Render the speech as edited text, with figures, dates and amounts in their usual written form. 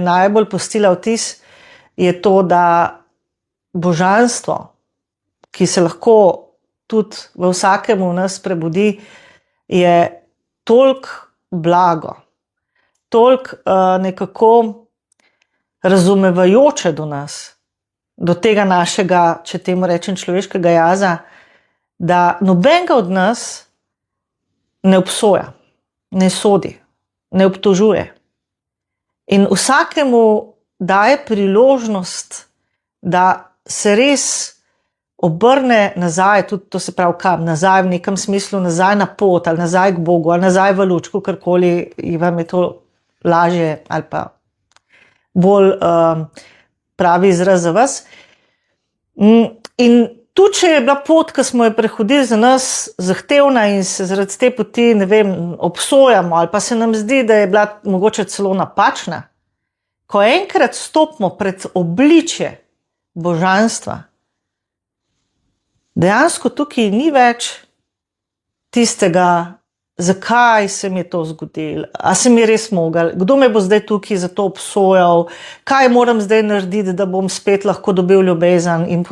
najbolj pustila vtis, je to, da božanstvo, ki se lahko tudi v vsakem v nas prebudi, je toliko blago, toliko nekako razumevajoče do nas, do tega našega, če temu rečem, človeškega jaza, da nobenega od nas ne obsoja, ne sodi, ne obtožuje. In vsakemu daje priložnost, da se res obrne nazaj, tudi to se pravi kam, nazaj v nekem smislu, nazaj na pot, ali nazaj k Bogu, ali nazaj v luč, kakorkoli vam je to lažje ali pa bolj pravi izraz za vas. In tudi, če je bila pot, ki smo jo prehodili, za nas zahtevna in se zaradi te poti, ne vem, obsojamo, ali pa se nam zdi, da je bila mogoče celo napačna, ko enkrat stopimo pred obličje božanstva, dejansko tukaj ni več tistega, zakaj se mi je to zgodilo, a se mi je res mogel, kdo me bo zdaj tukaj za to obsojal, kaj moram zdaj narediti, da bom spet lahko dobil ljubezen in podobno.